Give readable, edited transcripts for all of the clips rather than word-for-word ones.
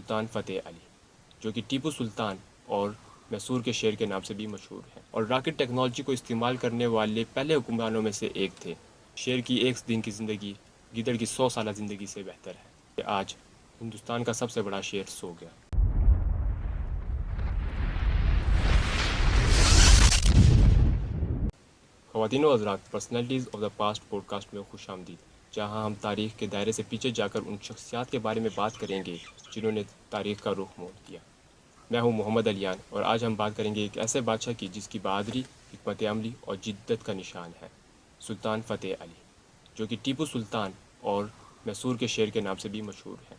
سلطان فتح علی، جو کہ ٹیپو سلطان اور میسور کے شیر کے نام سے بھی مشہور ہیں اور راکٹ ٹیکنالوجی کو استعمال کرنے والے پہلے حکمرانوں میں سے ایک تھے۔ شیر کی ایک دن کی زندگی گیدڑ کی 100 سالہ زندگی سے بہتر ہے کہ آج ہندوستان کا سب سے بڑا شیر سو گیا۔ خواتین و حضرات، personalities of the past podcast میں خوش آمدید، جہاں ہم تاریخ کے دائرے سے پیچھے جا کر ان شخصیات کے بارے میں بات کریں گے جنہوں نے تاریخ کا رخ موڑ دیا۔ میں ہوں محمد علیان اور آج ہم بات کریں گے ایک ایسے بادشاہ کی جس کی بہادری، حکمت عملی اور جدت کا نشان ہے، سلطان فتح علی، جو کہ ٹیپو سلطان اور میسور کے شیر کے نام سے بھی مشہور ہیں۔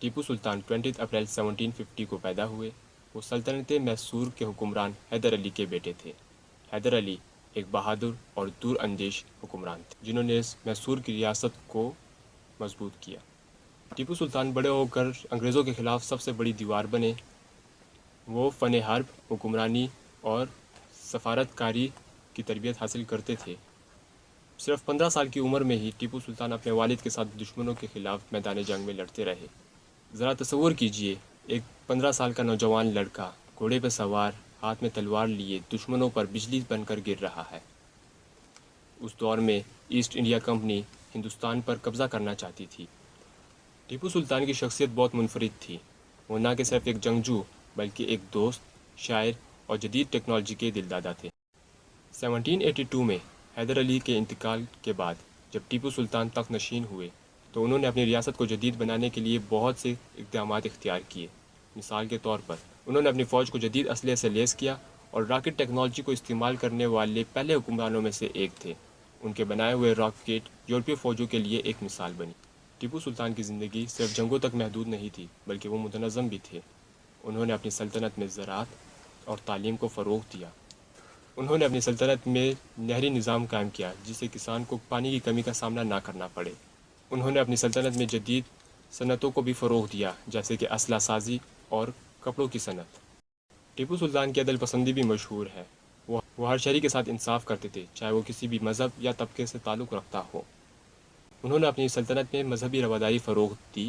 ٹیپو سلطان 20 اپریل 1750 کو پیدا ہوئے۔ وہ سلطنت میسور کے حکمران حیدر علی کے بیٹے تھے۔ حیدر علی ایک بہادر اور دور اندیش حکمران تھے جنہوں نے میسور کی ریاست کو مضبوط کیا۔ ٹیپو سلطان بڑے ہو کر انگریزوں کے خلاف سب سے بڑی دیوار بنے۔ وہ فن حرب، حکمرانی اور سفارت کاری کی تربیت حاصل کرتے تھے۔ صرف 15 سال کی عمر میں ہی ٹیپو سلطان اپنے والد کے ساتھ دشمنوں کے خلاف میدان جنگ میں لڑتے رہے۔ ذرا تصور کیجئے، ایک 15 سال کا نوجوان لڑکا گھوڑے پہ سوار، ہاتھ میں تلوار لیے دشمنوں پر بجلی بن کر گر رہا ہے۔ اس دور میں ایسٹ انڈیا کمپنی ہندوستان پر قبضہ کرنا چاہتی تھی۔ ٹیپو سلطان کی شخصیت بہت منفرد تھی۔ وہ نہ کہ صرف ایک جنگجو بلکہ ایک دوست، شاعر اور جدید ٹیکنالوجی کے دلدادہ تھے۔ 1782 میں حیدر علی کے انتقال کے بعد جب ٹیپو سلطان تخت نشین ہوئے تو انہوں نے اپنی ریاست کو جدید بنانے کے لیے بہت سے اقدامات اختیار کیے۔ مثال کے طور پر انہوں نے اپنی فوج کو جدید اسلحے سے لیس کیا اور راکٹ ٹیکنالوجی کو استعمال کرنے والے پہلے حکمرانوں میں سے ایک تھے۔ ان کے بنائے ہوئے راکٹ یورپی فوجوں کے لیے ایک مثال بنی۔ ٹیپو سلطان کی زندگی صرف جنگوں تک محدود نہیں تھی بلکہ وہ متنظم بھی تھے۔ انہوں نے اپنی سلطنت میں زراعت اور تعلیم کو فروغ دیا۔ انہوں نے اپنی سلطنت میں نہری نظام قائم کیا جس سے کسان کو پانی کی کمی کا سامنا نہ کرنا پڑے۔ انہوں نے اپنی سلطنت میں جدید صنعتوں کو بھی فروغ دیا جیسے کہ اسلحہ سازی اور کپڑوں کی صنعت۔ ٹیپو سلطان کی عدل پسندی بھی مشہور ہے۔ وہ ہر شہری کے ساتھ انصاف کرتے تھے، چاہے وہ کسی بھی مذہب یا طبقے سے تعلق رکھتا ہو۔ انہوں نے اپنی سلطنت میں مذہبی رواداری فروغ دی۔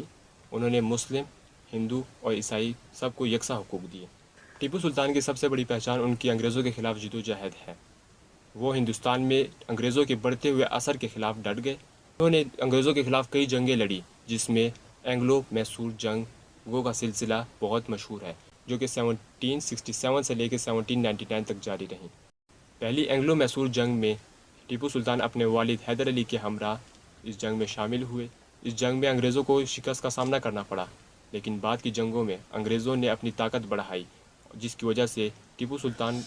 انہوں نے مسلم، ہندو اور عیسائی سب کو یکساں حقوق دیے۔ ٹیپو سلطان کی سب سے بڑی پہچان ان کی انگریزوں کے خلاف جدوجہد ہے۔ وہ ہندوستان میں انگریزوں کے بڑھتے ہوئے اثر کے خلاف ڈٹ گئے۔ انہوں نے انگریزوں کے خلاف کئی جنگیں لڑی جس میں اینگلو میسور جنگوں کا سلسلہ بہت مشہور ہے جو کہ 1767 سے لے کے 1799 تک جاری رہیں۔ پہلی اینگلو میسور جنگ میں ٹیپو سلطان اپنے والد حیدر علی کے ہمراہ اس جنگ میں شامل ہوئے۔ اس جنگ میں انگریزوں کو شکست کا سامنا کرنا پڑا، لیکن بعد کی جنگوں میں انگریزوں نے اپنی طاقت بڑھائی جس کی وجہ سے ٹیپو سلطان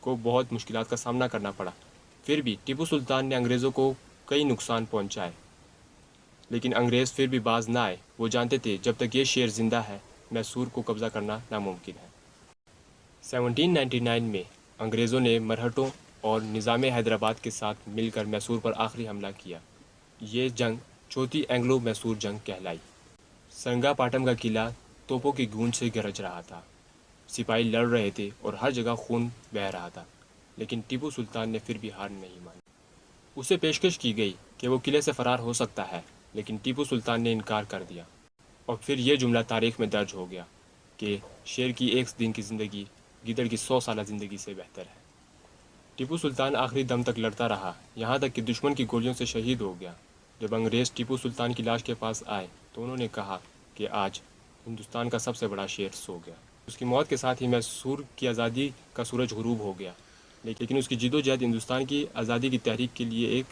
کو بہت مشکلات کا سامنا کرنا پڑا۔ پھر بھی ٹیپو سلطان نے انگریزوں کو کئی نقصان پہنچائے، لیکن انگریز پھر بھی باز نہ آئے۔ وہ جانتے تھے جب تک یہ شیر زندہ ہے میسور کو قبضہ کرنا ناممکن ہے۔ 1799 میں انگریزوں نے مرہٹوں اور نظام حیدرآباد کے ساتھ مل کر میسور پر آخری حملہ کیا۔ یہ جنگ چوتھی اینگلو میسور جنگ کہلائی۔ سرنگا پاٹم کا قلعہ توپوں کی گونج سے گرج رہا تھا، سپاہی لڑ رہے تھے اور ہر جگہ خون بہہ رہا تھا، لیکن ٹیپو سلطان نے پھر بھی ہار نہیں مانی۔ اسے پیشکش کی گئی کہ وہ قلعے سے فرار ہو سکتا ہے، لیکن ٹیپو سلطان نے انکار کر دیا، اور پھر یہ جملہ تاریخ میں درج ہو گیا کہ شیر کی ایک دن کی زندگی گیدڑ کی 100 سالہ زندگی سے بہتر ہے۔ ٹیپو سلطان آخری دم تک لڑتا رہا، یہاں تک کہ دشمن کی گولیوں سے شہید ہو گیا۔ جب انگریز ٹیپو سلطان کی لاش کے پاس آئے تو انہوں نے کہا کہ آج ہندوستان کا سب سے بڑا شیر سو گیا۔ اس کی موت کے ساتھ ہی میسور کی آزادی کا سورج غروب ہو گیا، لیکن اس کی جدوجہد ہندوستان کی آزادی کی تحریک کے لیے ایک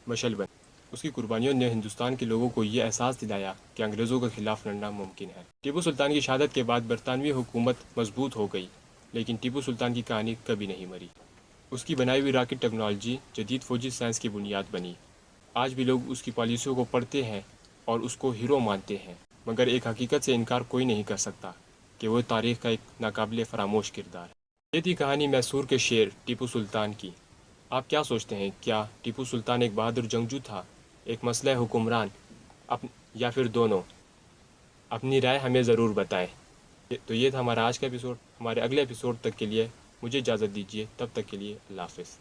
مشعل بنی۔ اس کی قربانیوں نے ہندوستان کے لوگوں کو یہ احساس دلایا کہ انگریزوں کے خلاف لڑنا ممکن ہے۔ ٹیپو سلطان کی شہادت کے بعد برطانوی حکومت مضبوط ہو گئی، لیکن ٹیپو سلطان کی کہانی کبھی نہیں مری۔ اس کی بنائی ہوئی راکٹ ٹیکنالوجی جدید فوجی سائنس کی بنیاد بنی۔ آج بھی لوگ اس کی پالیسیوں کو پڑھتے ہیں اور اس کو ہیرو مانتے ہیں، مگر ایک حقیقت سے انکار کوئی نہیں کر سکتا کہ وہ تاریخ کا ایک ناقابل فراموش کردار ہے۔ یہ تھی کہانی میسور کے شیر ٹیپو سلطان کی۔ آپ کیا سوچتے ہیں؟ کیا ٹیپو سلطان ایک بہادر جنگجو تھا، ایک مسلح حکمران، یا پھر دونوں؟ اپنی رائے ہمیں ضرور بتائیں۔ تو یہ تھا ہمارا آج کا ایپیسوڈ۔ ہمارے اگلے ایپیسوڈ تک کے لیے مجھے اجازت دیجیے، تب تک کے لیے اللہ حافظ۔